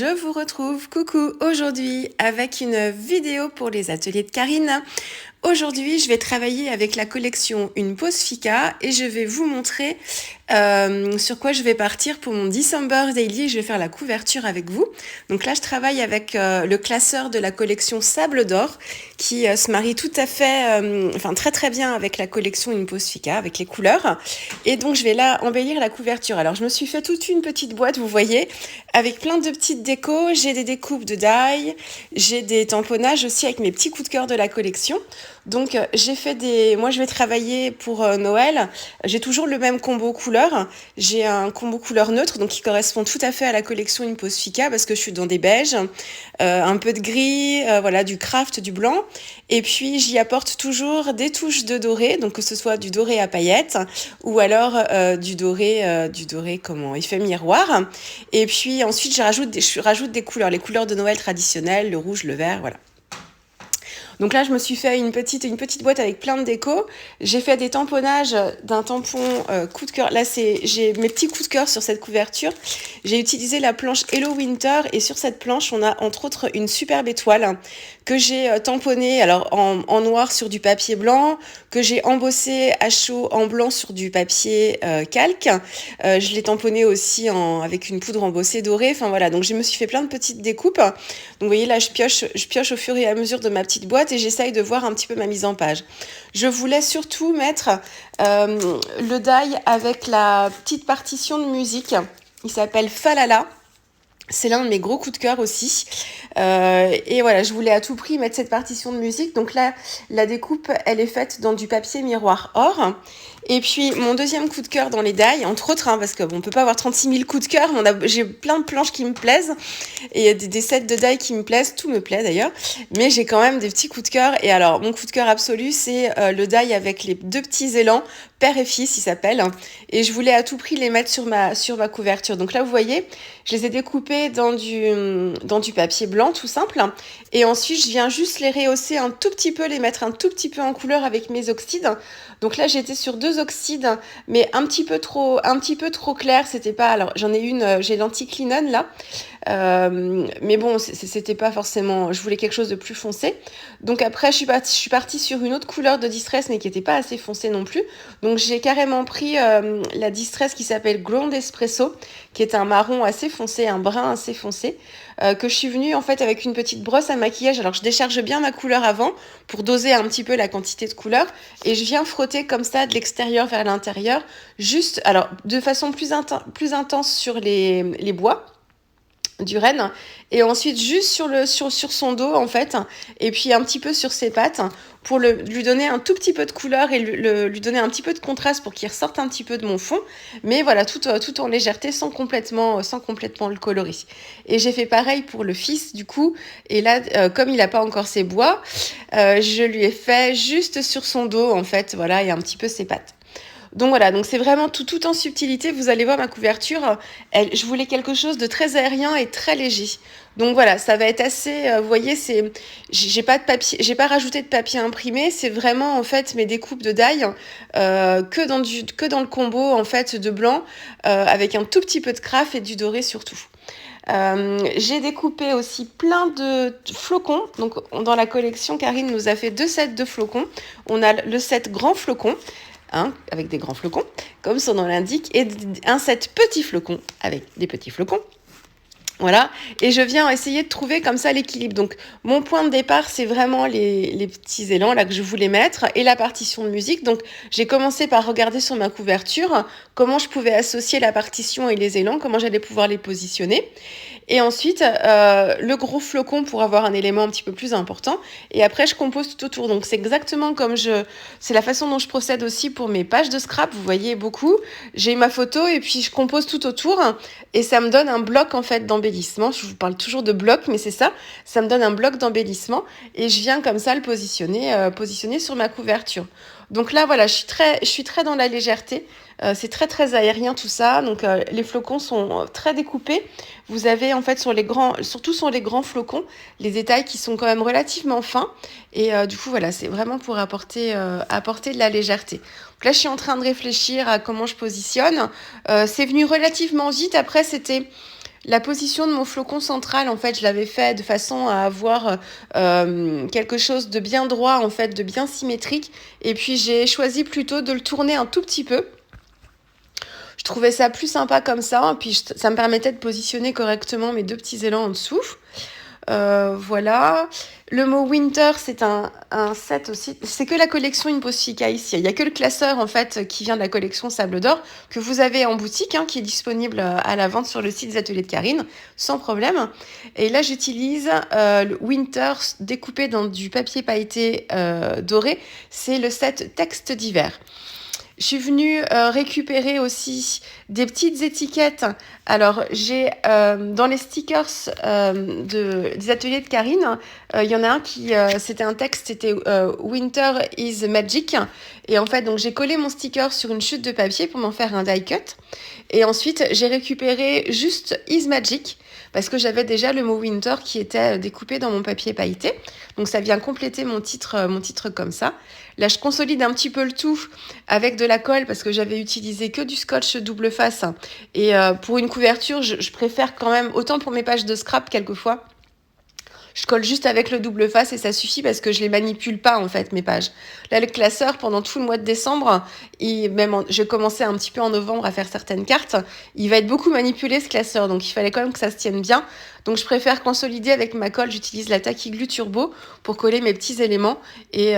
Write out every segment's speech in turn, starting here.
je vous retrouve, coucou, aujourd'hui avec une vidéo pour les ateliers de Karine. Aujourd'hui, je vais travailler avec la collection Une Pause Fika et je vais vous montrer sur quoi je vais partir pour mon December Daily. Je vais faire la couverture avec vous. Donc là, je travaille avec le classeur de la collection Sable d'Or qui se marie tout à fait, très très bien avec la collection Une Pause Fika, avec les couleurs. Et donc, je vais là embellir la couverture. Alors, je me suis fait toute une petite boîte, vous voyez, avec plein de petites décos. J'ai des découpes de die, j'ai des tamponnages aussi avec mes petits coups de cœur de la collection. Donc moi je vais travailler pour Noël, j'ai toujours le même combo couleur, j'ai un combo couleur neutre donc qui correspond tout à fait à la collection Une Pause Fika parce que je suis dans des beiges, un peu de gris, du craft, du blanc, et puis j'y apporte toujours des touches de doré, donc que ce soit du doré à paillettes ou alors du doré effet miroir, et puis ensuite je rajoute des couleurs, les couleurs de Noël traditionnelles, le rouge, le vert, voilà. Donc là, je me suis fait une petite boîte avec plein de déco. J'ai fait des tamponnages d'un tampon coup de cœur. Là, j'ai mes petits coups de cœur sur cette couverture. J'ai utilisé la planche Hello Winter et sur cette planche, on a entre autres une superbe étoile que j'ai tamponnée en noir sur du papier blanc, que j'ai embossé à chaud en blanc sur du papier calque. Je l'ai tamponnée aussi avec une poudre embossée dorée. Enfin voilà, donc je me suis fait plein de petites découpes. Donc vous voyez là, je pioche au fur et à mesure de ma petite boîte et j'essaye de voir un petit peu ma mise en page. Je voulais surtout mettre le die avec la petite partition de musique. Il s'appelle Falala. C'est l'un de mes gros coups de cœur aussi. Et voilà, je voulais à tout prix mettre cette partition de musique. Donc là, la découpe, elle est faite dans du papier miroir or. Et puis, mon deuxième coup de cœur dans les die, entre autres, parce qu'on ne peut pas avoir 36 000 coups de cœur. J'ai plein de planches qui me plaisent. Et il y a des sets de die qui me plaisent. Tout me plaît d'ailleurs. Mais j'ai quand même des petits coups de cœur. Et alors, mon coup de cœur absolu, c'est le die avec les deux petits élans, père et fils, il s'appelle. Et je voulais à tout prix les mettre sur ma couverture. Donc là, vous voyez, je les ai découpés dans du papier blanc, tout simple. Et ensuite, je viens juste les rehausser un tout petit peu, les mettre un tout petit peu en couleur avec mes oxydes. Donc là, j'étais sur 2 oxydes, mais un petit peu trop clair. C'était pas. Alors, j'en ai une, j'ai l'anticlinone là. Mais bon, c'était pas forcément. Je voulais quelque chose de plus foncé. Donc après, je suis partie sur une autre couleur de Distress, mais qui était pas assez foncée non plus. Donc j'ai carrément pris la Distress qui s'appelle Ground Espresso, qui est un marron assez foncé, un brun assez foncé, que je suis venue en fait avec une petite brosse à maquillage. Alors je décharge bien ma couleur avant pour doser un petit peu la quantité de couleur et je viens frotter comme ça de l'extérieur vers l'intérieur, juste alors de façon plus intense sur les bois du renne et ensuite juste sur son dos en fait et puis un petit peu sur ses pattes pour lui donner un tout petit peu de couleur et lui donner un petit peu de contraste pour qu'il ressorte un petit peu de mon fond, mais voilà, tout en légèreté sans complètement le colorer. Et j'ai fait pareil pour le fils du coup, et là comme il n'a pas encore ses bois, je lui ai fait juste sur son dos en fait, voilà, et un petit peu ses pattes. Donc voilà, donc c'est vraiment tout en subtilité. Vous allez voir ma couverture, je voulais quelque chose de très aérien et très léger. Donc voilà, ça va être assez, vous voyez, j'ai pas de papier, j'ai pas rajouté de papier imprimé. C'est vraiment en fait mes découpes de die que dans le combo en fait de blanc avec un tout petit peu de craft et du doré surtout. J'ai découpé aussi plein de flocons. Donc dans la collection, Karine nous a fait 2 sets de flocons. On a le set grand flocon, avec des grands flocons, comme son nom l'indique, et un set petits flocons avec des petits flocons. Voilà, et je viens essayer de trouver comme ça l'équilibre. Donc mon point de départ, c'est vraiment les petits élans là que je voulais mettre et la partition de musique. Donc j'ai commencé par regarder sur ma couverture comment je pouvais associer la partition et les élans, comment j'allais pouvoir les positionner. Et ensuite, le gros flocon pour avoir un élément un petit peu plus important. Et après, je compose tout autour. Donc, c'est exactement c'est la façon dont je procède aussi pour mes pages de scrap. Vous voyez beaucoup. J'ai ma photo et puis je compose tout autour. Et ça me donne un bloc, en fait, d'embellissement. Je vous parle toujours de bloc, mais c'est ça. Ça me donne un bloc d'embellissement. Et je viens comme ça le positionner sur ma couverture. Donc là, voilà, je suis très dans la légèreté. C'est très très aérien tout ça. Donc les flocons sont très découpés. Vous avez en fait surtout sur les grands flocons, les détails qui sont quand même relativement fins. Et du coup voilà, c'est vraiment pour apporter de la légèreté. Donc là, je suis en train de réfléchir à comment je positionne. C'est venu relativement vite. Après, c'était La position de mon flocon central, en fait, je l'avais fait de façon à avoir quelque chose de bien droit, en fait, de bien symétrique. Et puis, j'ai choisi plutôt de le tourner un tout petit peu. Je trouvais ça plus sympa comme ça. Puis, ça me permettait de positionner correctement mes deux petits élans en dessous. Voilà. Le mot winter, c'est un set aussi. C'est que la collection Impossica ici. Il n'y a que le classeur en fait qui vient de la collection Sable d'Or que vous avez en boutique, qui est disponible à la vente sur le site des Ateliers de Karine, sans problème. Et là, j'utilise le winter découpé dans du papier pailleté doré. C'est le set texte d'hiver. Je suis venue récupérer aussi des petites étiquettes. Alors, j'ai dans les stickers des ateliers de Karine, il y en a un qui, c'était un texte, c'était Winter is Magic. Et en fait, donc j'ai collé mon sticker sur une chute de papier pour m'en faire un die cut. Et ensuite, j'ai récupéré juste is Magic parce que j'avais déjà le mot Winter qui était découpé dans mon papier pailleté. Donc, ça vient compléter mon titre comme ça. Là, je consolide un petit peu le tout avec de la colle parce que j'avais utilisé que du scotch double face. Et pour une couverture, je préfère quand même, autant pour mes pages de scrap quelquefois, je colle juste avec le double face et ça suffit parce que je les manipule pas en fait mes pages. Là, le classeur, pendant tout le mois de décembre, j'ai commencé un petit peu en novembre à faire certaines cartes, il va être beaucoup manipulé ce classeur, donc il fallait quand même que ça se tienne bien. Donc je préfère consolider avec ma colle, j'utilise la Tacky Glue Turbo pour coller mes petits éléments et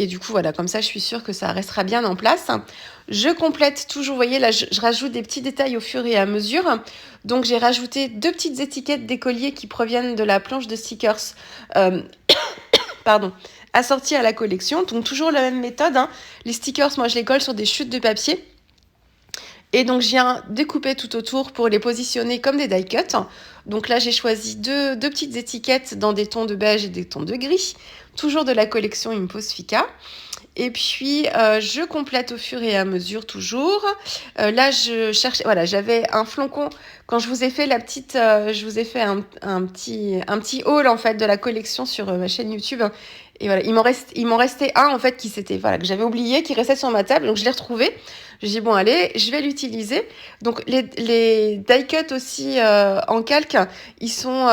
du coup voilà, comme ça je suis sûre que ça restera bien en place. Je complète toujours, vous voyez là je rajoute des petits détails au fur et à mesure. Donc j'ai rajouté 2 petites étiquettes d'écoliers qui proviennent de la planche de stickers assortie à la collection. Donc toujours la même méthode, Les stickers, moi je les colle sur des chutes de papier. Et donc, je viens découper tout autour pour les positionner comme des die cuts. Donc là, j'ai choisi deux petites étiquettes dans des tons de beige et des tons de gris. Toujours de la collection Impossica. Et puis, je complète au fur et à mesure toujours. Là, je cherchais... Voilà, j'avais un flocon. Quand je vous ai fait je vous ai fait un petit haul, en fait, de la collection sur ma chaîne YouTube. Et voilà, il m'en restait un, en fait, que j'avais oublié, qui restait sur ma table. Donc, je l'ai retrouvé. Je dis, bon, allez, je vais l'utiliser. Donc, les die cuts aussi en calque, ils sont...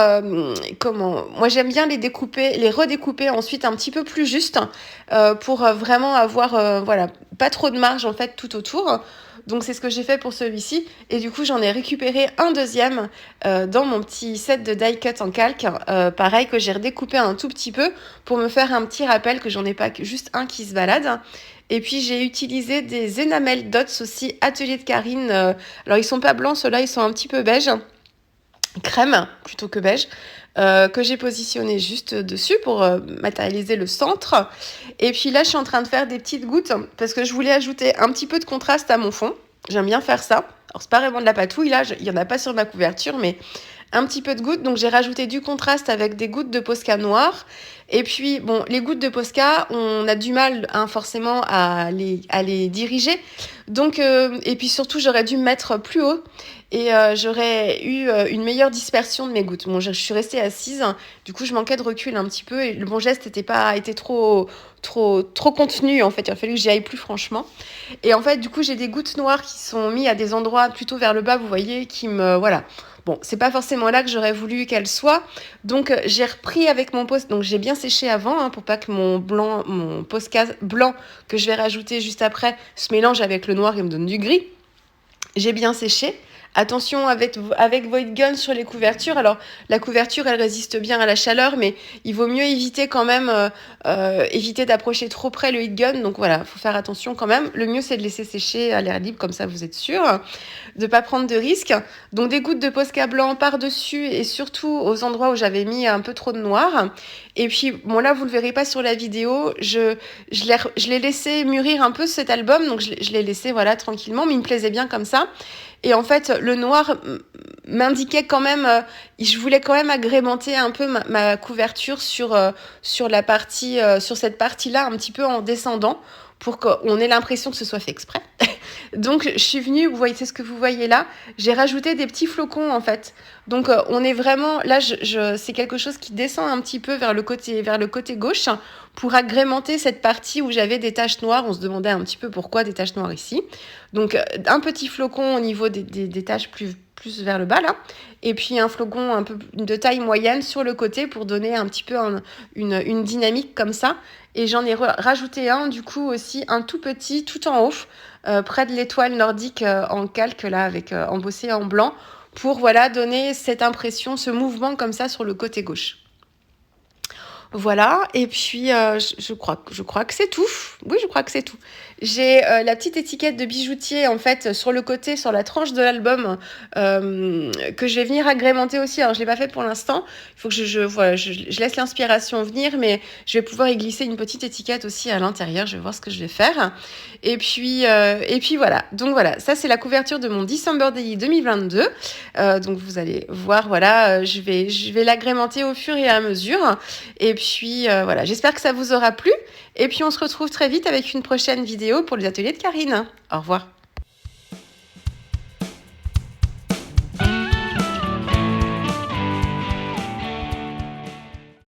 Moi, j'aime bien les redécouper ensuite un petit peu plus juste pour vraiment avoir, pas trop de marge, en fait, tout autour. Donc, c'est ce que j'ai fait pour celui-ci. Et du coup, j'en ai récupéré un deuxième dans mon petit set de die cut en calque. Pareil, que j'ai redécoupé un tout petit peu pour me faire un petit rappel que j'en ai pas juste un qui se balade. Et puis, j'ai utilisé des Enamel Dots aussi, Atelier de Karine. Alors, ils sont pas blancs, ceux-là, ils sont un petit peu beige. Crème, plutôt que beige. Que j'ai positionné juste dessus pour matérialiser le centre. Et puis là, je suis en train de faire des petites gouttes parce que je voulais ajouter un petit peu de contraste à mon fond. J'aime bien faire ça. Alors, c'est pas vraiment de la patouille, là, il y en a pas sur ma couverture, mais un petit peu de gouttes. Donc, j'ai rajouté du contraste avec des gouttes de Posca noir. Et puis, bon, les gouttes de Posca, on a du mal forcément à les diriger. Donc, et puis surtout, j'aurais dû me mettre plus haut et j'aurais eu une meilleure dispersion de mes gouttes. Bon, je suis restée assise, du coup, je manquais de recul un petit peu et le bon geste était trop contenu, en fait. Il a fallu que j'y aille plus franchement. Et en fait, du coup, j'ai des gouttes noires qui sont mises à des endroits plutôt vers le bas, vous voyez, voilà. Bon, c'est pas forcément là que j'aurais voulu qu'elle soit. Donc, j'ai repris avec mon post. Donc, j'ai bien séché avant pour pas que mon Posca blanc que je vais rajouter juste après se mélange avec le noir et me donne du gris. J'ai bien séché. Attention avec Void Gun sur les couvertures. Alors, la couverture, elle résiste bien à la chaleur, mais il vaut mieux éviter quand même, éviter d'approcher trop près le heat gun. Donc voilà, faut faire attention quand même. Le mieux, c'est de laisser sécher à l'air libre, comme ça, vous êtes sûr de pas prendre de risques. Donc, des gouttes de Posca blanc par-dessus et surtout aux endroits où j'avais mis un peu trop de noir. Et puis, bon, là, vous le verrez pas sur la vidéo. Je l'ai laissé mûrir un peu cet album, donc je l'ai laissé, voilà, tranquillement, mais il me plaisait bien comme ça. Et en fait, le noir m'indiquait quand même, je voulais quand même agrémenter un peu ma couverture sur la partie, sur cette partie-là, un petit peu en descendant, pour qu'on ait l'impression que ce soit fait exprès. Donc, je suis venue, vous voyez, c'est ce que vous voyez là, j'ai rajouté des petits flocons, en fait. Donc, on est vraiment, là, c'est quelque chose qui descend un petit peu vers le côté gauche pour agrémenter cette partie où j'avais des taches noires. On se demandait un petit peu pourquoi des taches noires ici. Donc, un petit flocon au niveau des taches plus plus vers le bas là, et puis un flocon un peu de taille moyenne sur le côté pour donner un petit peu une dynamique comme ça. Et j'en ai rajouté un du coup aussi, un tout petit, tout en haut, près de l'étoile nordique en calque là, avec embossé en blanc, pour voilà donner cette impression, ce mouvement comme ça sur le côté gauche. Voilà, et puis je crois que c'est tout. Oui, je crois que c'est tout. J'ai la petite étiquette de bijoutier en fait sur le côté, sur la tranche de l'album, que je vais venir agrémenter aussi. Alors je l'ai pas fait pour l'instant. Il faut que voilà, je laisse l'inspiration venir, mais je vais pouvoir y glisser une petite étiquette aussi à l'intérieur. Je vais voir ce que je vais faire. Et puis voilà. Donc voilà, ça c'est la couverture de mon December Daily 2022. Donc vous allez voir, voilà, je vais l'agrémenter au fur et à mesure. Et puis voilà, j'espère que ça vous aura plu. Et puis on se retrouve très vite avec une prochaine vidéo pour les ateliers de Karine. Au revoir.